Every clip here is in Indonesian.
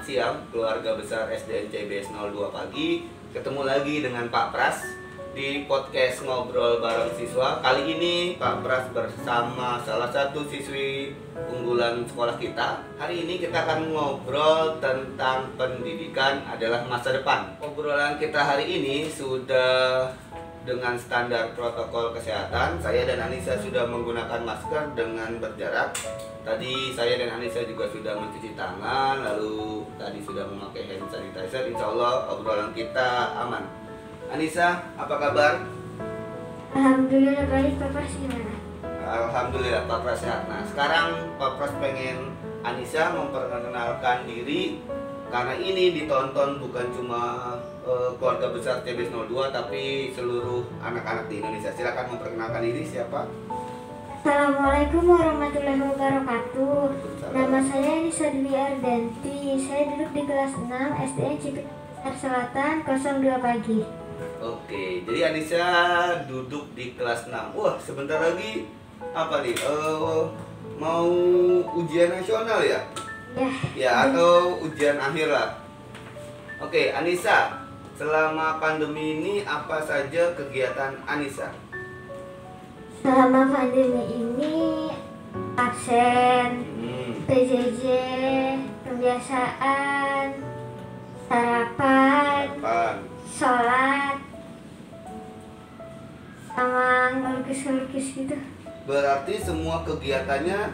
Selamat siang keluarga besar SDN CBS 02 Pagi. Ketemu lagi dengan Pak Pras di podcast Ngobrol Bareng Siswa. Kali ini Pak Pras bersama salah satu siswi unggulan sekolah kita. Hari ini kita akan ngobrol tentang pendidikan adalah masa depan. Obrolan kita hari ini sudah dengan standar protokol kesehatan. Saya dan Anissa sudah menggunakan masker dengan berjarak. Tadi saya dan Anissa juga sudah mencuci tangan, lalu tadi sudah memakai hand sanitizer. Insya Allah obrolan kita aman. Anissa, apa kabar? Alhamdulillah baik, Pak Pras gimana? Alhamdulillah, Pak Pras sehat. Nah, sekarang Pak Pras pengen Anissa memperkenalkan diri, karena ini ditonton bukan cuma keluarga besar CBS 02 tapi seluruh anak-anak di Indonesia. Silakan memperkenalkan diri, siapa? Assalamualaikum warahmatullahi wabarakatuh. Nama saya Anissa Dwi Ardanti. Saya duduk di kelas 6 SDN Ciputat Selatan 02 Pagi. Oke, jadi Anissa duduk di kelas 6. Wah, sebentar lagi apa nih? Mau ujian nasional ya? Ya, atau ujian akhir lah. Oke, Anissa, selama pandemi ini apa saja kegiatan Anissa? Selama pandemi ini absen, PJJ, kebiasaan, sarapan, sholat, sama ngelukis-ngelukis gitu. Berarti semua kegiatannya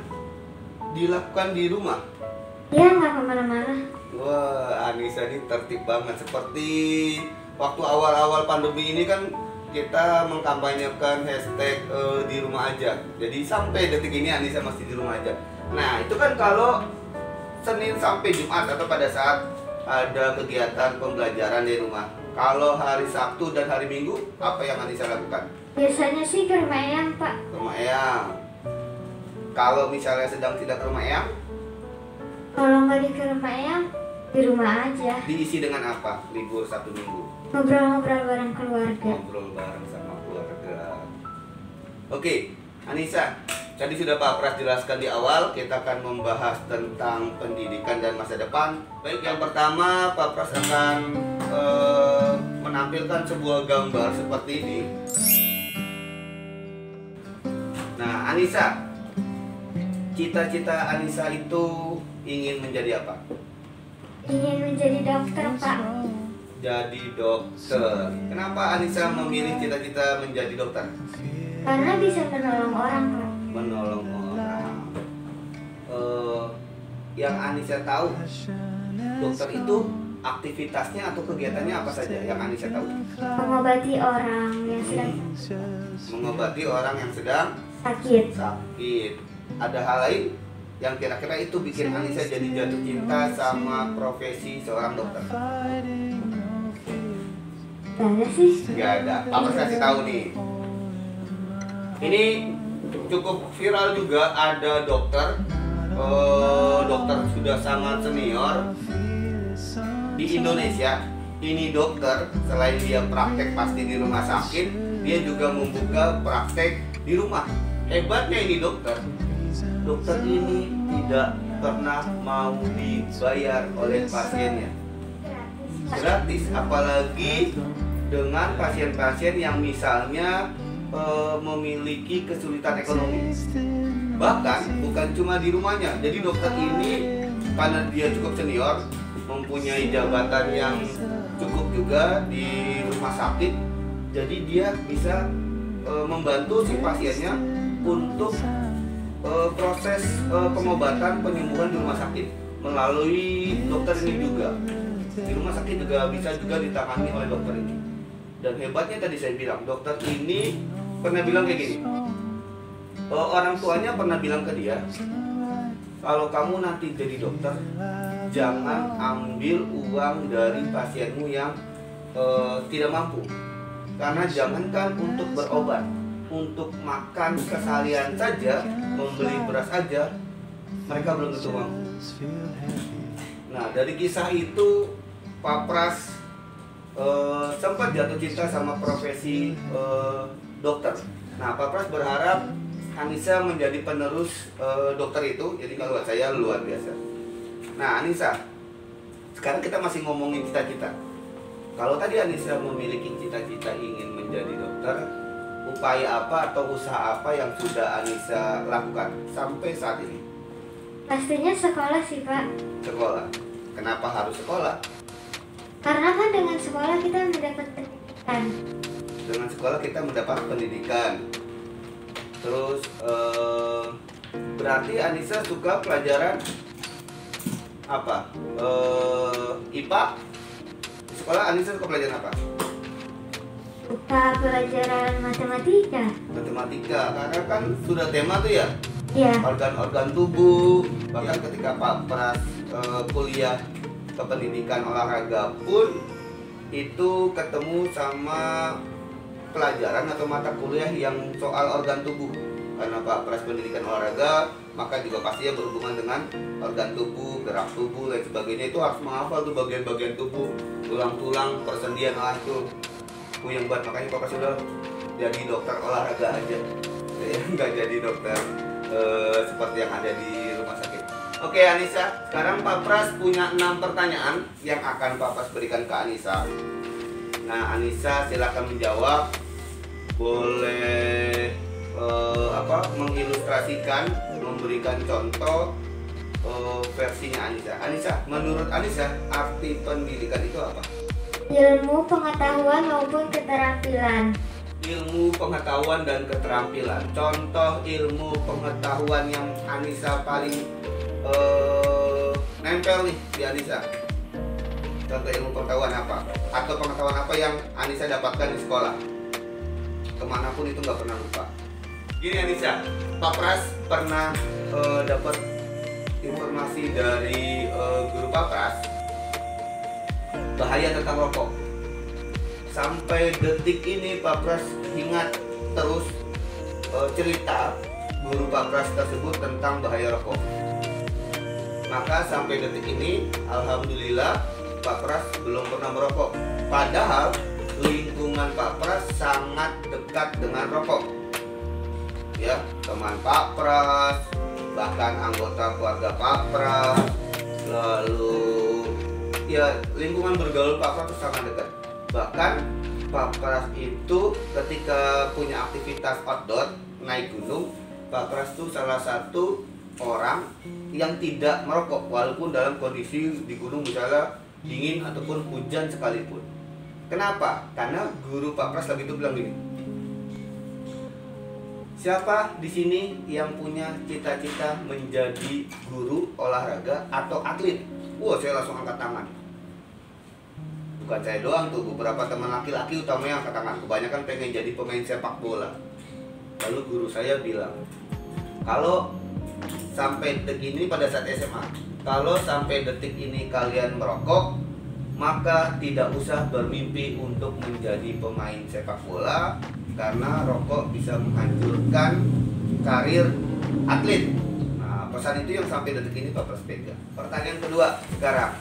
dilakukan di rumah? Ya, nggak kemana-mana. Wah, Anissa ini tertib banget. Seperti waktu awal-awal pandemi ini kan kita mengkampanyekan hashtag di rumah aja. Jadi sampai detik ini Anissa masih di rumah aja. Nah, itu kan kalau Senin sampai Jumat atau pada saat ada kegiatan pembelajaran di rumah. Kalau hari Sabtu dan hari Minggu, apa yang Anissa lakukan? Biasanya sih ke rumah Eyang, Pak. Ke rumah Eyang. Kalau misalnya sedang tidak ke rumah Eyang? Kalau nggak ke rumah Eyang, di rumah aja. Diisi dengan apa libur Sabtu Minggu? Ngobrol-ngobrol bareng keluarga. Ngobrol bareng sama keluarga. Oke, Anissa, tadi sudah Pak Pras jelaskan di awal, kita akan membahas tentang pendidikan dan masa depan. Baik, yang pertama Pak Pras akan menampilkan sebuah gambar seperti ini. Nah, Anissa, cita-cita Anissa itu ingin menjadi apa? Ingin menjadi dokter, Pak. Jadi dokter. Kenapa Anissa memilih cita-cita menjadi dokter? Karena bisa menolong orang, Pak. Menolong orang. Yang Anissa tahu, dokter itu aktivitasnya atau kegiatannya apa saja yang Anissa tahu? Mengobati orang yang sedang Mengobati orang yang sedang sakit. Ada hal lain yang kira-kira itu bikin Anissa jadi jatuh cinta sama profesi seorang dokter? Gak ada sih. Gak ada. Apa kasih tahu nih? Ini cukup viral juga, ada dokter, dokter sudah sangat senior di Indonesia. Ini dokter, selain dia praktek pasti di rumah sakit, dia juga membuka praktek di rumah. Hebatnya ini dokter. Dokter ini tidak pernah mau dibayar oleh pasiennya. Gratis, apalagi dengan pasien-pasien yang misalnya memiliki kesulitan ekonomi. Bahkan bukan cuma di rumahnya. Jadi dokter ini karena dia cukup senior, mempunyai jabatan yang cukup juga di rumah sakit, jadi dia bisa membantu si pasiennya untuk proses pengobatan penyembuhan di rumah sakit melalui dokter ini juga. Di rumah sakit juga bisa juga ditangani oleh dokter ini. Dan hebatnya tadi saya bilang, dokter ini pernah bilang kayak gini. Orang tuanya pernah bilang ke dia, kalau kamu nanti jadi dokter, jangan ambil uang dari pasienmu yang tidak mampu. Karena jangankan untuk berobat, untuk makan keseharian saja, membeli beras saja, mereka belum tentu mampu. Nah, dari kisah itu Pak Pras sempat jatuh cinta sama profesi dokter. Nah, Pak Pras berharap Anissa menjadi penerus dokter itu. Jadi kalau saya luar biasa. Nah, Anissa, Sekarang kita masih ngomongin cita-cita. Kalau tadi Anissa memiliki cita-cita ingin menjadi dokter, upaya apa atau usaha apa yang sudah Anissa lakukan sampai saat ini? Pastinya sekolah sih Pak. Sekolah. Kenapa harus sekolah? Karena kan dengan sekolah kita mendapat pendidikan. Dengan sekolah kita mendapat pendidikan. Terus berarti Anissa suka pelajaran apa? IPA. Di sekolah Anissa suka pelajaran apa? Suka pelajaran matematika. Matematika, karena kan sudah tema tuh ya. Iya. Organ-organ tubuh. Bahkan ketika Pak Pras kuliah kependidikan olahraga pun itu ketemu sama pelajaran atau mata kuliah yang soal organ tubuh. Karena Pak Pras pendidikan olahraga, maka juga pastinya berhubungan dengan organ tubuh, gerak tubuh, dan sebagainya. Itu harus menghafal tuh bagian-bagian tubuh, tulang-tulang, persendian, itu yang buat. Makanya Pak Pras sudah jadi dokter olahraga aja, nggak jadi dokter seperti yang ada di rumah sakit. Oke Anissa, sekarang Pak Pras punya 6 pertanyaan yang akan Pak Pras berikan ke Anissa. Nah Anissa silakan menjawab. Boleh mengilustrasikan, memberikan contoh versinya Anissa. Anissa, menurut Anissa arti pendidikan itu apa? Ilmu, pengetahuan maupun keterampilan. Ilmu, pengetahuan, dan keterampilan. Contoh ilmu pengetahuan yang Anissa paling nempel nih di Anissa. Contoh ilmu pengetahuan apa? Atau pengetahuan apa yang Anissa dapatkan di sekolah? Kemanapun itu nggak pernah lupa. Gini Anissa, Pak Pras pernah dapat informasi dari guru Pak Pras bahaya tentang rokok. Sampai detik ini Pak Pras ingat terus cerita guru Pak Pras tersebut tentang bahaya rokok. Maka sampai detik ini alhamdulillah Pak Pras belum pernah merokok. Padahal lingkungan Pak Pras sangat dekat dengan rokok. Ya, teman Pak Pras, bahkan anggota keluarga Pak Pras, lalu ya lingkungan bergaul Pak Pras sangat dekat. Bahkan Pak Pras itu ketika punya aktivitas outdoor, naik gunung, Pak Pras itu salah satu orang yang tidak merokok walaupun dalam kondisi di gunung misalnya dingin ataupun hujan sekalipun. Kenapa? Karena guru Pak Pras lagi itu bilang gini, siapa di sini yang punya cita-cita menjadi guru olahraga atau atlet? Wah, saya langsung angkat tangan. Bukan saya doang tuh, beberapa teman laki-laki utamanya angkat tangan. Kebanyakan pengen jadi pemain sepak bola. Lalu guru saya bilang, kalau sampai detik ini pada saat SMA, kalau sampai detik ini kalian merokok, maka tidak usah bermimpi untuk menjadi pemain sepak bola, karena rokok bisa menghancurkan karir atlet. Nah, pesan itu yang sampai detik ini Pak Pras pegang. Pertanyaan kedua sekarang.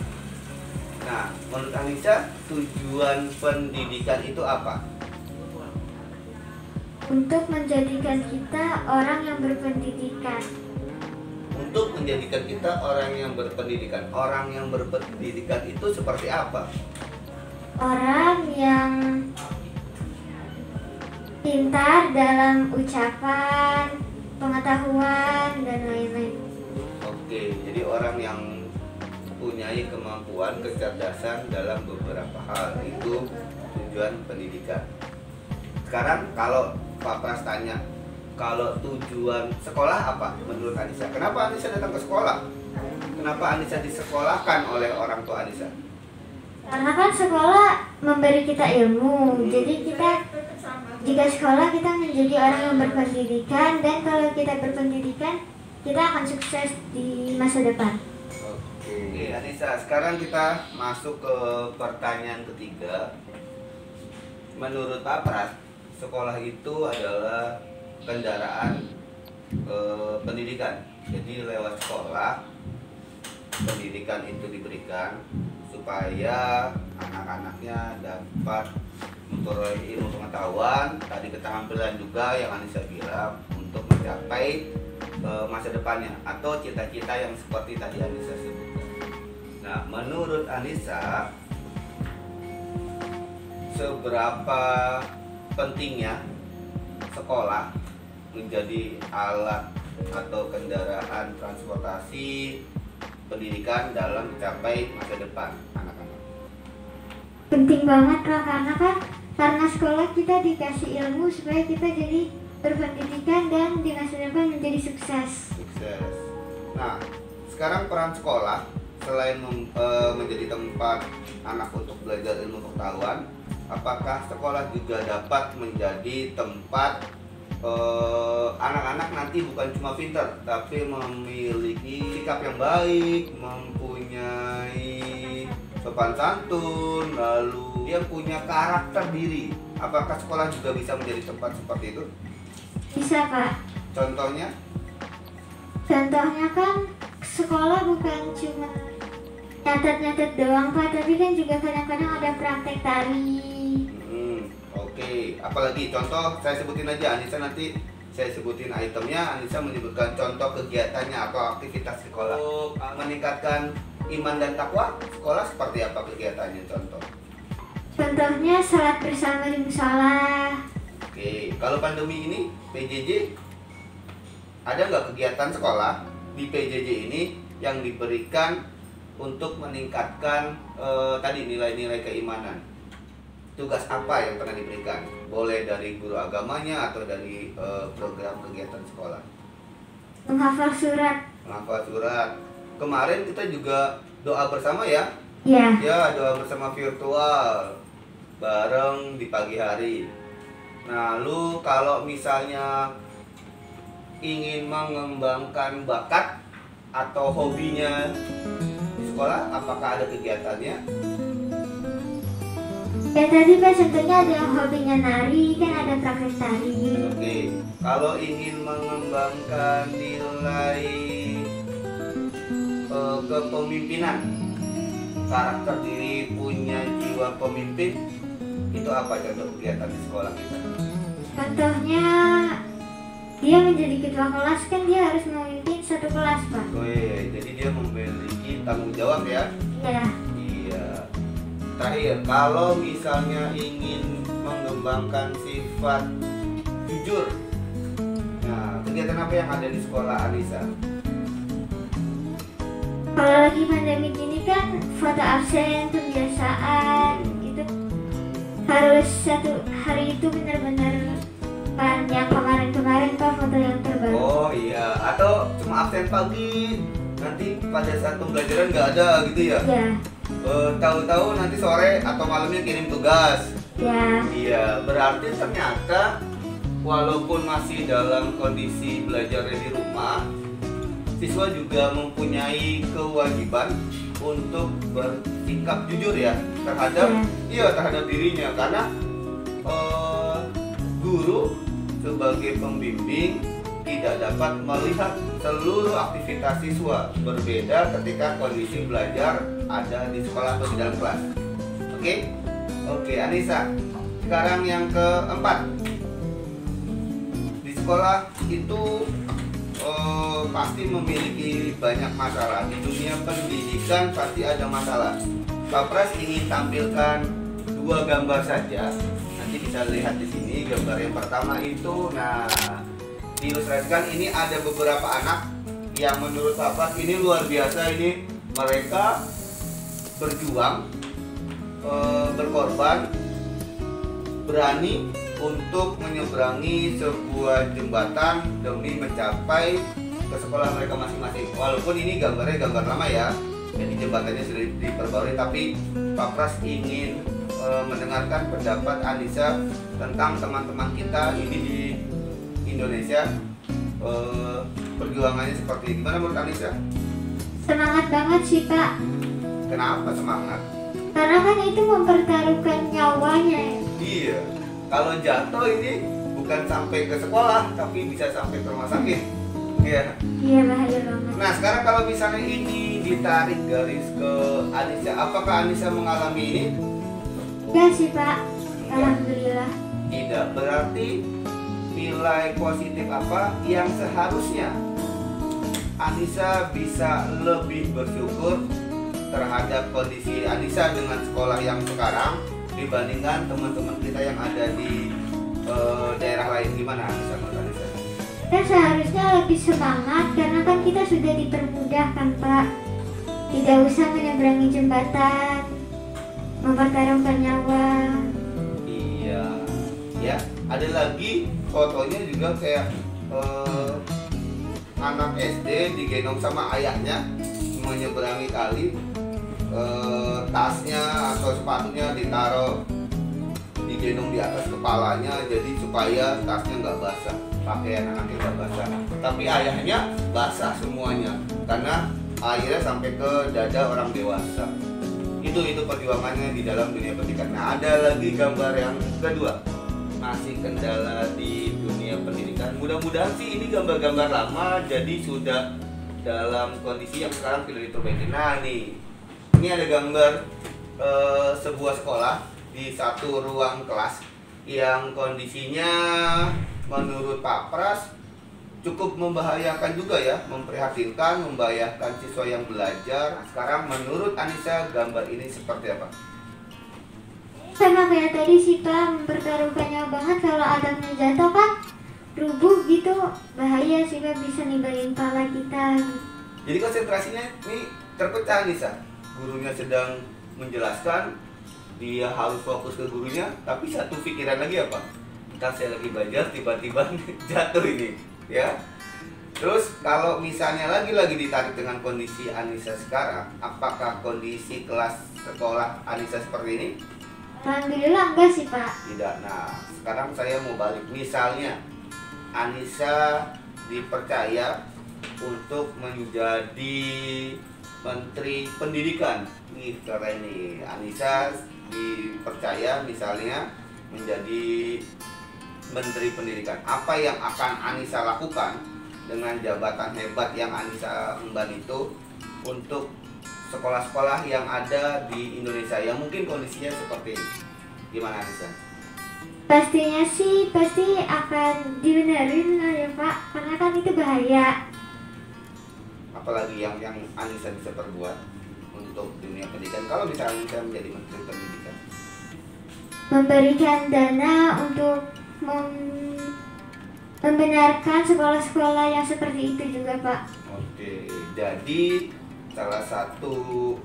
Nah, menurut Anissa, tujuan pendidikan itu apa? Untuk menjadikan kita orang yang berpendidikan. Untuk menjadikan kita orang yang berpendidikan. Orang yang berpendidikan itu seperti apa? Orang yang pintar dalam ucapan, pengetahuan, dan lain-lain. Oke, jadi orang yang mempunyai kemampuan, kecerdasan dalam beberapa hal, itu tujuan pendidikan. Sekarang kalau Pak Pras tanya, kalau tujuan sekolah apa menurut Anissa? Kenapa Anissa datang ke sekolah? Kenapa Anissa disekolahkan oleh orang tua Anissa? Karena kan sekolah memberi kita ilmu, jadi kita jika sekolah kita menjadi orang yang berpendidikan, dan kalau kita berpendidikan kita akan sukses di masa depan. Oke, Anissa, sekarang kita masuk ke pertanyaan ketiga. Menurut Pak Pras, sekolah itu adalah kendaraan pendidikan. Jadi lewat sekolah pendidikan itu diberikan supaya anak-anaknya dapat memperoleh ilmu pengetahuan, tadi keterampilan juga yang Anissa bilang, untuk mencapai masa depannya atau cita-cita yang seperti tadi Anissa sebutkan. Nah, menurut Anissa, seberapa pentingnya sekolah menjadi alat atau kendaraan transportasi pendidikan dalam mencapai masa depan anak-anak? Penting banget lah, karena sekolah kita dikasih ilmu supaya kita jadi berpendidikan dan di masa depan menjadi sukses. Sukses. Nah, sekarang peran sekolah selain menjadi tempat anak untuk belajar ilmu pengetahuan, apakah sekolah juga dapat menjadi tempat anak-anak nanti bukan cuma pintar, tapi memiliki sikap yang baik, mempunyai sopan santun, lalu dia punya karakter diri? Apakah sekolah juga bisa menjadi tempat seperti itu? Bisa, Pak. Contohnya? Contohnya kan sekolah bukan cuma nyatet-nyatet doang, Pak, tapi kan juga kadang-kadang ada praktek tari. Oke. Apalagi contoh, saya sebutin aja, Anissa nanti saya sebutin itemnya, Anissa menyebutkan contoh kegiatannya atau aktivitas sekolah. Untuk meningkatkan iman dan takwa, sekolah seperti apa kegiatannya, contoh? Contohnya salat bersama di musola. Oke, kalau pandemi ini, PJJ, ada nggak kegiatan sekolah di PJJ ini yang diberikan untuk meningkatkan tadi nilai-nilai keimanan? Tugas apa yang pernah diberikan? Boleh dari guru agamanya atau dari program kegiatan sekolah? Menghafal surat. Menghafal surat. Kemarin kita juga doa bersama ya? Ya. Ya, doa bersama virtual bareng di pagi hari. Nah, lu kalau misalnya ingin mengembangkan bakat atau hobinya di sekolah, apakah ada kegiatannya? Ya tadi Pak, contohnya ada yang hobinya nari, kan ada praktek tari. Oke, kalau ingin mengembangkan nilai kepemimpinan, karakter diri, punya jiwa pemimpin, itu apa contoh kegiatan di sekolah kita? Contohnya dia menjadi ketua kelas, kan dia harus memimpin satu kelas, Pak. Oke, jadi dia memiliki tanggung jawab ya? Iya. Iya. Terakhir, kalau misalnya ingin mengembangkan sifat jujur, nah kegiatan apa yang ada di sekolah Anissa? Kalau lagi pandemi gini kan foto absen, kebiasaan itu harus satu hari itu benar-benar kan yang kemarin-kemarin Pak, foto yang terbaru. Oh iya, atau cuma absen pagi, nanti pada saat pembelajaran nggak ada gitu ya? Ya. Tahu-tahu nanti sore atau malamnya kirim tugas. Ya. Iya, berarti ternyata walaupun masih dalam kondisi belajar di rumah, siswa juga mempunyai kewajiban untuk bersikap jujur ya terhadap terhadap dirinya, karena guru sebagai pembimbing tidak dapat melihat seluruh aktivitas siswa, berbeda ketika kondisi belajar ada di sekolah atau di dalam kelas. Oke, Anissa. Sekarang yang keempat, di sekolah itu pasti memiliki banyak masalah. Di dunia pendidikan pasti ada masalah. Pak Pras ingin tampilkan 2 gambar saja. Nanti bisa lihat di sini gambar yang pertama itu. Nah, diilustrasikan ini ada beberapa anak yang menurut Pak Pras ini luar biasa. Ini mereka berjuang, berkorban, berani untuk menyeberangi sebuah jembatan demi mencapai ke sekolah mereka masing-masing. Walaupun ini gambarnya gambar lama ya, jadi jembatannya sudah diperbarui, tapi Pak Pras ingin mendengarkan pendapat Anissa tentang teman-teman kita ini di Indonesia, perjuangannya seperti gimana menurut Anissa? Semangat banget sih Pak. Kenapa semangat? Karena kan itu mempertaruhkan nyawanya ya. Iya, kalau jatuh ini bukan sampai ke sekolah, tapi bisa sampai ke rumah sakit. Iya. Iya, bahaya banget. Nah, sekarang kalau misalnya ini ditarik garis ke Anissa, apakah Anissa mengalami ini? Enggak sih Pak, alhamdulillah. Tidak, berarti nilai positif apa yang seharusnya Anissa bisa lebih bersyukur terhadap kondisi Anissa dengan sekolah yang sekarang dibandingkan teman-teman kita yang ada di daerah lain? Gimana Anissa, menurut Anissa? Kita seharusnya lebih semangat karena kan kita sudah dipermudah kan Pak. Tidak usah menyeberangi jembatan, mempertaruhkan nyawa. Iya, ya. Ada lagi fotonya juga kayak anak SD digendong sama ayahnya menyeberangi kali, tasnya atau sepatunya ditaruh digendong di atas kepalanya, jadi supaya tasnya nggak basah, pakaian anaknya nggak basah, tapi ayahnya basah semuanya karena airnya sampai ke dada orang dewasa. Itu perjuangannya di dalam dunia pendidikan. Nah, ada lagi gambar yang kedua, masih kendala di dunia pendidikan. Mudah-mudahan sih ini gambar-gambar lama, jadi sudah dalam kondisi yang sekarang tidak diperbaiki. Nah nih, ini ada gambar sebuah sekolah di satu ruang kelas yang kondisinya menurut Pak Pras cukup membahayakan juga ya, memprihatinkan, membahayakan siswa yang belajar. Sekarang menurut Anissa gambar ini seperti apa? Sama kayak tadi sih Pak, mempertaruhkannya banget. Kalau adamnya jatuh kan rubuh gitu, bahaya sih Pak, bisa nibain kepala kita. Jadi konsentrasinya ini terpecah Anissa. Gurunya sedang menjelaskan, dia harus fokus ke gurunya, tapi satu pikiran lagi apa? Ntar saya lagi belajar, tiba-tiba jatuh ini, ya. Terus kalau misalnya lagi-lagi ditarik dengan kondisi Anissa sekarang, apakah kondisi kelas sekolah Anissa seperti ini? Alhamdulillah enggak sih Pak. Tidak. Nah, sekarang saya mau balik. Misalnya Anissa dipercaya untuk menjadi Menteri Pendidikan. Nih, keren nih. Anissa dipercaya misalnya menjadi Menteri Pendidikan. Apa yang akan Anissa lakukan dengan jabatan hebat yang Anissa emban itu untuk sekolah-sekolah yang ada di Indonesia yang mungkin kondisinya seperti ini? Gimana Anissa? Pastinya sih pasti akan dibenerin lah ya Pak, karena kan itu bahaya. Apalagi yang Anissa bisa perbuat untuk dunia pendidikan kalau misalnya Anissa menjadi Menteri Pendidikan? Memberikan dana untuk membenarkan sekolah-sekolah yang seperti itu juga Pak. Oke, jadi salah satu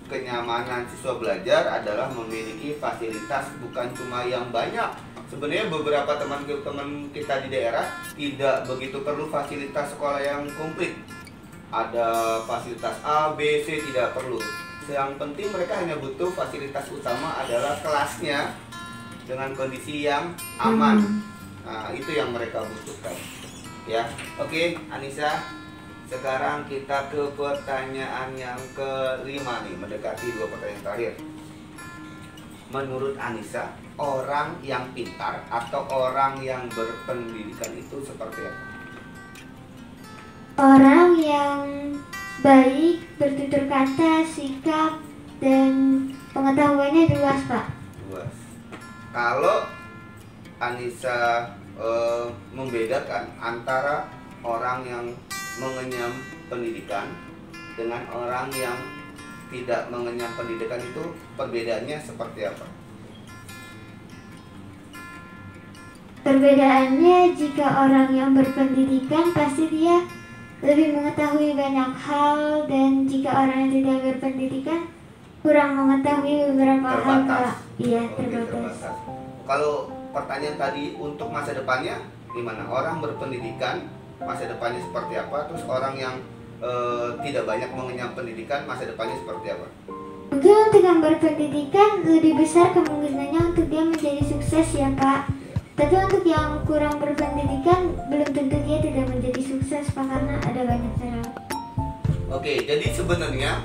kenyamanan siswa belajar adalah memiliki fasilitas bukan cuma yang banyak. Sebenarnya beberapa teman-teman kita di daerah tidak begitu perlu fasilitas sekolah yang komplit. Ada fasilitas A, B, C, tidak perlu. Yang penting mereka hanya butuh fasilitas utama adalah kelasnya dengan kondisi yang aman. Nah, itu yang mereka butuhkan. Ya, oke, Anissa. Sekarang kita ke pertanyaan yang kelima nih, mendekati 2 pertanyaan terakhir. Menurut Anissa, orang yang pintar atau orang yang berpendidikan itu seperti apa? Orang yang baik, bertutur kata, sikap, dan pengetahuannya luas Pak. Luas. Kalau Anissa membedakan antara orang yang mengenyam pendidikan dengan orang yang tidak mengenyam pendidikan, itu perbedaannya seperti apa? Perbedaannya, jika orang yang berpendidikan pasti dia lebih mengetahui banyak hal, dan jika orang yang tidak berpendidikan kurang mengetahui beberapa hal Pak. Iya, terbatas. Kalau pertanyaan tadi untuk masa depannya gimana? Orang berpendidikan masa depannya seperti apa? Terus orang yang tidak banyak mengenyam pendidikan masa depannya seperti apa? Mungkin untuk yang berpendidikan lebih besar kemungkinannya untuk dia menjadi sukses ya Pak. Tapi untuk yang kurang berpendidikan belum tentu dia tidak menjadi sukses Pak, karena ada banyak cara. Oke, jadi sebenarnya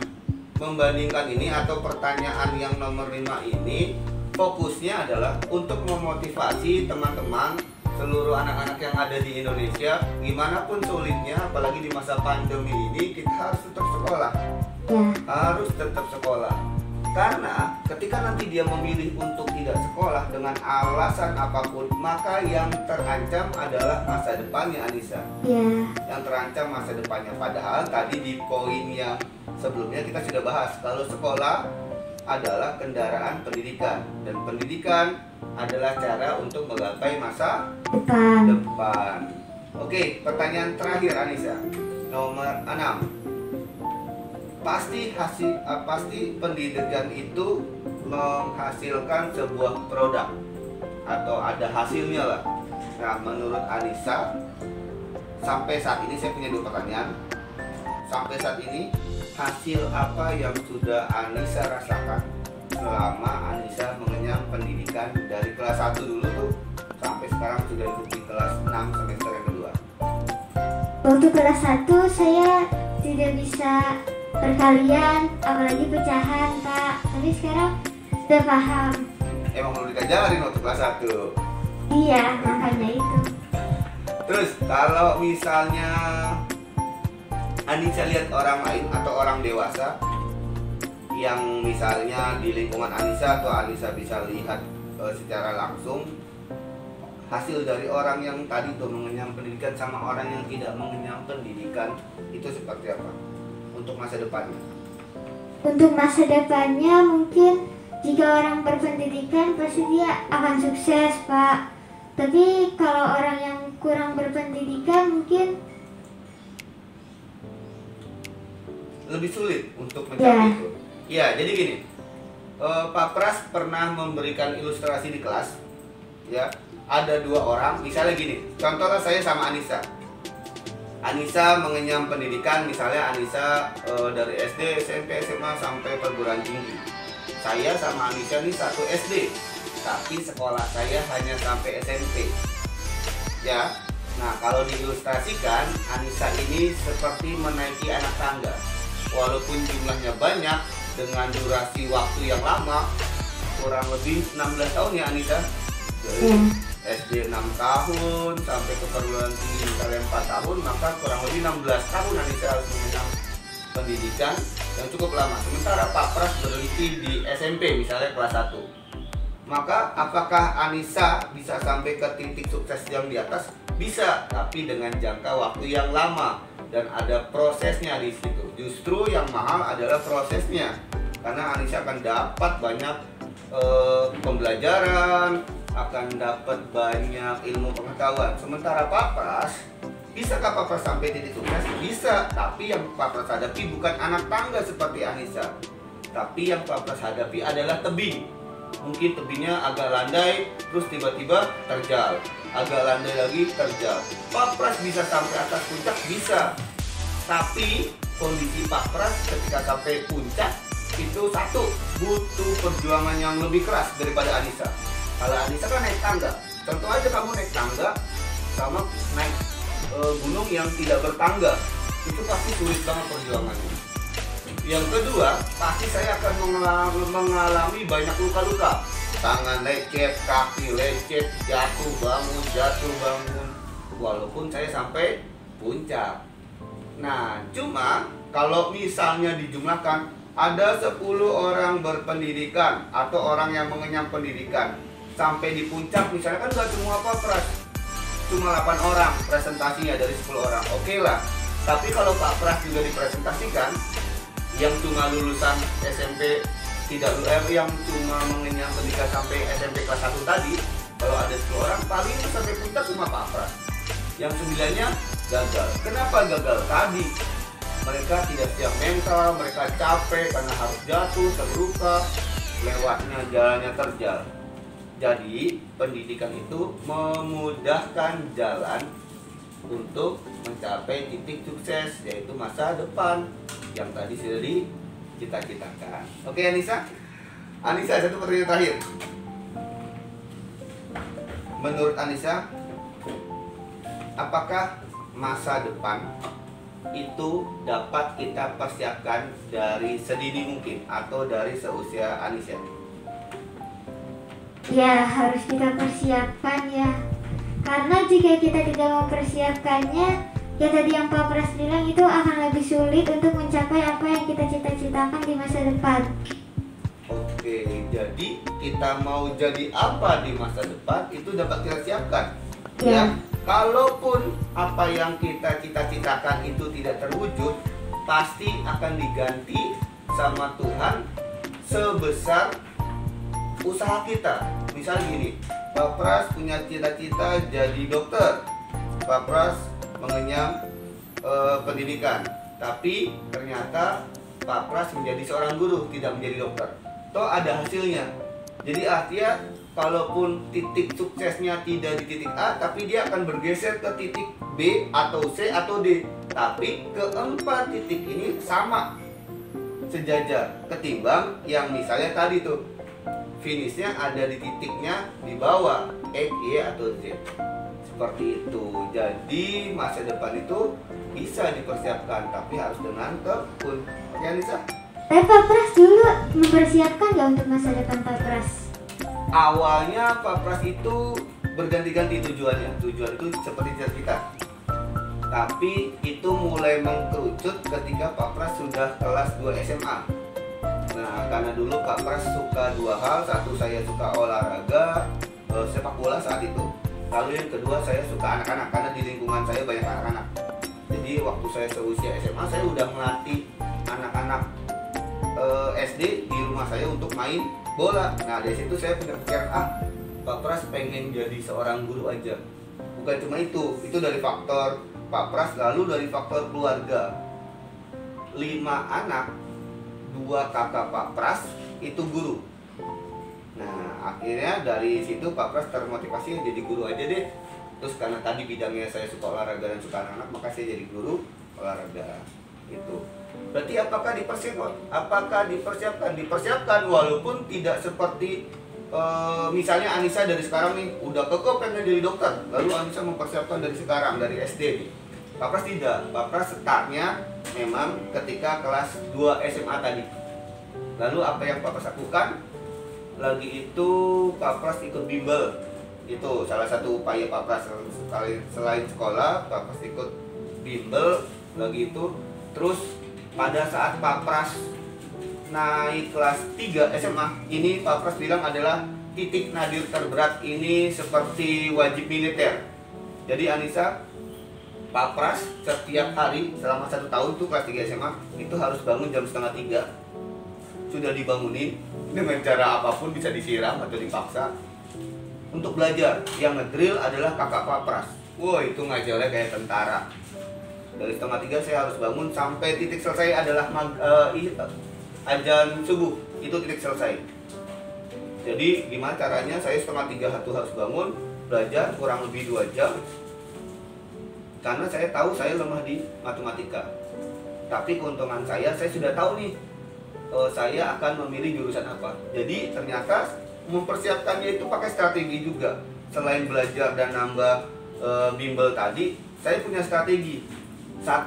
membandingkan ini atau pertanyaan yang nomor 5 ini fokusnya adalah untuk memotivasi teman-teman seluruh anak-anak yang ada di Indonesia, gimana pun sulitnya, apalagi di masa pandemi ini, kita harus tetap sekolah. Ya. Harus tetap sekolah. Karena ketika nanti dia memilih untuk tidak sekolah dengan alasan apapun, maka yang terancam adalah masa depannya Anissa. Ya. Yang terancam masa depannya. Padahal tadi di poin yang sebelumnya kita sudah bahas kalau sekolah adalah kendaraan pendidikan dan pendidikan adalah cara untuk menggapai masa depan. Oke, pertanyaan terakhir Anissa. Nomor 6. Pasti pendidikan itu menghasilkan sebuah produk atau ada hasilnya lah. Nah, menurut Anissa, sampai saat ini saya punya 2 pertanyaan. Sampai saat ini hasil apa yang sudah Anissa rasakan selama Anissa mengenyam pendidikan dari kelas 1 dulu tuh sampai sekarang sudah di kelas 6 semester yang kedua? Waktu kelas 1 saya tidak bisa perkalian, apalagi pecahan, Kak. Tapi sekarang sudah paham. Emang perlu dikajarin waktu kelas 1? Iya, makanya itu. Terus kalau misalnya Anissa lihat orang lain atau orang dewasa yang misalnya di lingkungan Anissa atau Anissa bisa lihat secara langsung hasil dari orang yang tadi tuh mengenyam pendidikan sama orang yang tidak mengenyam pendidikan, itu seperti apa untuk masa depannya? Untuk masa depannya mungkin jika orang berpendidikan pasti dia akan sukses, Pak. Tapi kalau orang yang kurang berpendidikan mungkin lebih sulit untuk mencapai itu. Ya, jadi gini, Pak Pras pernah memberikan ilustrasi di kelas. Ya, ada 2 orang, misalnya gini, contohnya saya sama Anissa. Anissa mengenyam pendidikan, misalnya Anissa dari SD, SMP, SMA sampai perguruan tinggi. Saya sama Anissa nih 1 SD, tapi sekolah saya hanya sampai SMP. Ya, nah kalau diilustrasikan, Anissa ini seperti menaiki anak tangga. Walaupun jumlahnya banyak, dengan durasi waktu yang lama, kurang lebih 16 tahun ya Anissa. Dari SD 6 tahun sampai ke perguruan tinggi misalnya 4 tahun, maka kurang lebih 16 tahun Anissa harus mengenyam pendidikan yang cukup lama. Sementara Pak Pras berhenti di SMP misalnya kelas 1. Maka apakah Anissa bisa sampai ke titik sukses yang di atas? Bisa, tapi dengan jangka waktu yang lama dan ada prosesnya di situ. Justru yang mahal adalah prosesnya, karena Anissa akan dapat banyak pembelajaran, akan dapat banyak ilmu pengetahuan. Sementara Pak Pras, bisakah Pak Pras sampai titik sukses? Bisa, tapi yang Pak Pras hadapi bukan anak tangga seperti Anissa, tapi yang Pak Pras hadapi adalah tebing. Mungkin tebingnya agak landai, terus tiba-tiba terjal, agak landai lagi, terjal. Pak Pras bisa sampai atas puncak, bisa. Tapi kondisi Pak Pras ketika sampai puncak itu satu, butuh perjuangan yang lebih keras daripada Anissa. Kalau Anissa kan naik tangga. Contoh aja kamu naik tangga sama naik gunung yang tidak bertangga, itu pasti sulit banget perjuangannya. Yang kedua, pasti saya akan mengalami banyak luka-luka. Tangan lecet, kaki lecet, jatuh bangun. Walaupun saya sampai puncak. Nah, cuma kalau misalnya dijumlahkan ada 10 orang berpendidikan atau orang yang mengenyam pendidikan sampai di puncak, misalnya kan gak semua Pak Pras, cuma 8 orang presentasinya dari 10 orang, oke lah. Tapi kalau Pak Pras juga dipresentasikan, yang cuma lulusan SMP yang cuma mengenyam pendidikan sampai SMP kelas 1 tadi, kalau ada 10 orang paling sampai puncak cuma Pak Pras. Yang 9-nya gagal. Kenapa gagal? Tadi mereka tidak siap mental, mereka capek karena harus jatuh, terluka, lewatnya jalannya terjal. Jadi pendidikan itu memudahkan jalan untuk mencapai titik sukses, yaitu masa depan yang tadi sudah dicita-citakan. Oke Anissa, satu pertanyaan terakhir. Menurut Anissa, apakah masa depan itu dapat kita persiapkan dari sedini mungkin atau dari seusia Anissa? Ya, harus kita persiapkan ya. Karena jika kita tidak mempersiapkannya, ya tadi yang Pak Pras bilang, itu akan lebih sulit untuk mencapai apa yang kita cita-citakan di masa depan. Oke, jadi kita mau jadi apa di masa depan itu dapat kita siapkan. Ya. Kalaupun apa yang kita cita-citakan itu tidak terwujud, pasti akan diganti sama Tuhan sebesar usaha kita. Misalnya gini, Pak Pras punya cita-cita jadi dokter, Pak Pras mengenyam pendidikan, tapi ternyata Pak Pras menjadi seorang guru, tidak menjadi dokter. Toh ada hasilnya. Jadi artinya kalaupun titik suksesnya tidak di titik A, tapi dia akan bergeser ke titik B atau C atau D. Tapi keempat titik ini sama, sejajar, ketimbang yang misalnya tadi tuh finishnya ada di titiknya di bawah X, Y atau Z. Seperti itu. Jadi masa depan itu bisa dipersiapkan, tapi harus dengan tekun. Oke Anissa? Pak Pras dulu mempersiapkan nggak untuk masa depan Pak Pras? Awalnya Pak Pras itu berganti-ganti tujuannya. Tujuan itu seperti cita-cita. Tapi itu mulai mengkerucut ketika Pak Pras sudah kelas 2 SMA. Nah, karena dulu Pak Pras suka dua hal. Satu, saya suka olahraga, sepak bola saat itu. Lalu yang kedua, saya suka anak-anak, karena di lingkungan saya banyak anak-anak. Jadi waktu saya seusia SMA, saya udah melatih anak-anak SD di rumah saya untuk main bola. Nah, dari situ saya punya pikiran, Pak Pras pengen jadi seorang guru aja. Bukan cuma itu dari faktor Pak Pras, lalu dari faktor keluarga. 5 anak, 2 kakak Pak Pras itu guru. Nah, akhirnya dari situ Pak Pras termotivasi jadi guru aja deh. Terus karena tadi bidangnya saya suka olahraga dan suka anak-anak, maka saya jadi guru olahraga. Itu. Berarti apakah dipersiapkan? Dipersiapkan walaupun tidak seperti misalnya Anissa dari sekarang nih udah kekeh pengen jadi dokter, lalu Anissa mempersiapkan dari sekarang, dari SD nih. Pak Pras tidak. Pak Pras startnya memang ketika kelas 2 SMA tadi. Lalu apa yang Pak Pras lakukan? Lagi itu Pak Pras ikut bimbel. Itu salah satu upaya Pak Pras. Selain sekolah, Pak Pras ikut bimbel lagi itu. Terus pada saat Pak Pras naik kelas 3 SMA, ini Pak Pras bilang adalah titik nadir terberat, ini seperti wajib militer. Jadi Anissa, Pak Pras setiap hari selama 1 tahun tuh kelas 3 SMA itu harus bangun jam 2:30. Sudah dibangunin dengan cara apapun, bisa disiram atau dipaksa untuk belajar. Yang ngedrill adalah kakak Pak Pras. Woi, itu ngajarnya kayak tentara. Dari 2:30 saya harus bangun sampai titik selesai adalah azan subuh, itu titik selesai. Jadi gimana caranya saya 2:30 harus bangun, belajar kurang lebih 2 jam. Karena saya tahu saya lemah di matematika. Tapi keuntungan saya sudah tahu nih saya akan memilih jurusan apa. Jadi ternyata mempersiapkannya itu pakai strategi juga. Selain belajar dan nambah bimbel tadi, saya punya strategi. 1,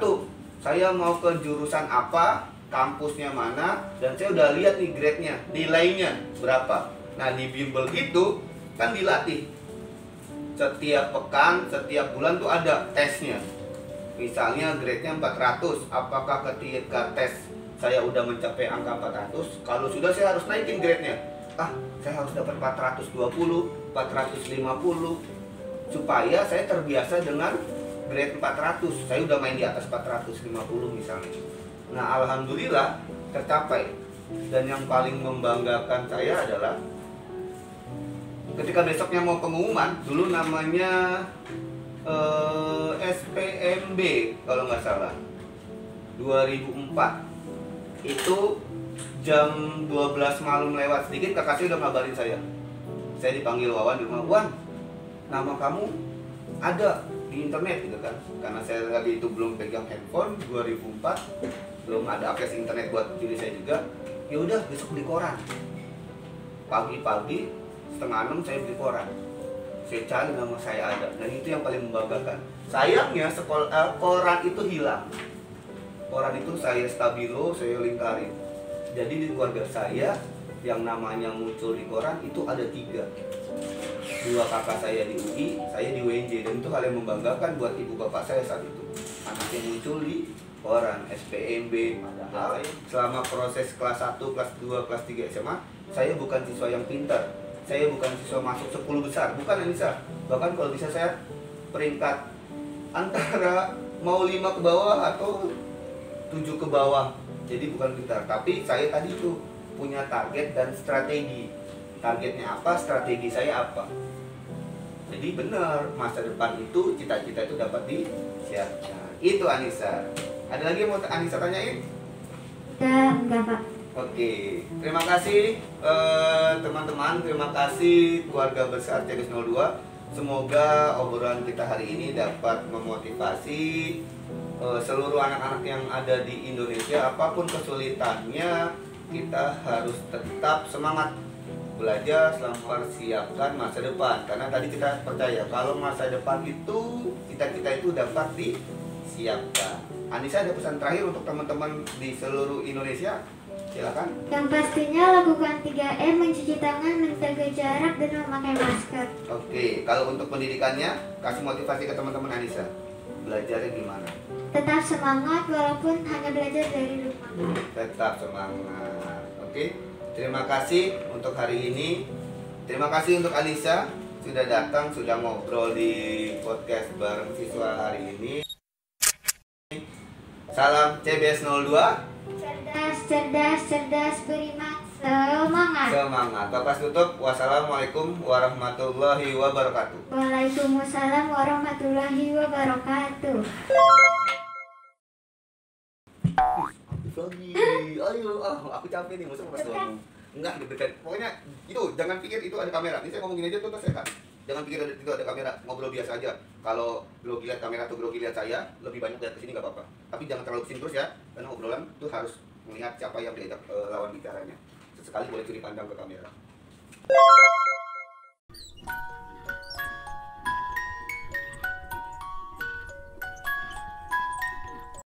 saya mau ke jurusan apa, kampusnya mana, dan saya udah lihat nih grade-nya, nilainya berapa. Nah, di bimbel itu kan dilatih. Setiap pekan, setiap bulan tuh ada tesnya. Misalnya grade-nya 400, apakah ketika tes saya udah mencapai angka 400? Kalau sudah, saya harus naikin grade-nya. Saya harus dapat 420, 450, supaya saya terbiasa dengan grade 400. Saya udah main di atas 450 misalnya. Nah, alhamdulillah tercapai. Dan yang paling membanggakan saya adalah ketika besoknya mau pengumuman, dulu namanya SPMB kalau nggak salah, 2004. Itu jam 12 malam lewat sedikit, kakak saya udah ngabarin saya. Saya dipanggil Wawan di rumah. Wan, nama kamu ada di internet gitu kan. Karena saya tadi itu belum pegang handphone, 2004 belum ada akses internet buat diri saya juga. Ya udah, besok beli koran. Pagi-pagi 5:30 saya beli koran. Saya cari nama saya ada, dan itu yang paling membanggakan. Sayangnya koran itu hilang. Koran itu saya stabilo, saya lingkarin. Jadi di keluarga saya yang namanya muncul di koran itu ada 3. 2 kakak saya di UI, saya di UNJ, dan itu hal yang membanggakan buat ibu bapak saya saat itu. Anaknya muncul di koran SPMB. Padahal selama proses kelas 1, kelas 2, kelas 3 SMA, saya bukan siswa yang pintar. Saya bukan siswa masuk 10 besar, bukan Anissa. Bahkan kalau bisa saya peringkat antara mau 5 ke bawah atau tuju ke bawah. Jadi bukan pintar, tapi saya tadi tuh punya target dan strategi. Targetnya apa, strategi saya apa. Jadi benar, masa depan itu, cita-cita itu dapat disiapkan. Itu Anissa. Ada lagi yang mau Anissa tanyain? Enggak Pak. Oke, terima kasih teman-teman, terima kasih keluarga besar Cedus 02. Semoga obrolan kita hari ini dapat memotivasi seluruh anak-anak yang ada di Indonesia. Apapun kesulitannya, kita harus tetap semangat belajar selama mempersiapkan masa depan. Karena tadi kita percaya kalau masa depan itu cita-cita itu dapat disiapkan. Anissa, ada pesan terakhir untuk teman-teman di seluruh Indonesia? Silakan. Yang pastinya lakukan 3M, mencuci tangan, menjaga jarak, dan memakai masker. Oke, kalau untuk pendidikannya, kasih motivasi ke teman-teman Anissa. Belajarnya gimana? Tetap semangat walaupun hanya belajar dari rumah. Tetap semangat. Oke, terima kasih untuk hari ini. Terima kasih untuk Anissa sudah datang, sudah ngobrol di podcast bareng siswa hari ini. Salam CBS 02. Cerdas, beriman, semangat. Semangat. Bapak tutup. Wassalamualaikum warahmatullahi wabarakatuh. Waalaikumsalam warahmatullahi wabarakatuh. Ayo, aku capek nih, masa pas ngomong. Enggak, deg-degan. Pokoknya itu, jangan pikir itu ada kamera. Ini saya ngomong gini aja tuh sehat. Jangan pikir itu ada kamera, ngobrol biasa aja. Kalau grogi lihat kamera atau grogi lihat saya, lebih banyak lihat ke sini nggak apa-apa. Tapi jangan terlalu kesini terus ya, karena obrolan itu harus melihat siapa yang diajak lawan bicaranya. Sesekali boleh curi pandang ke kamera.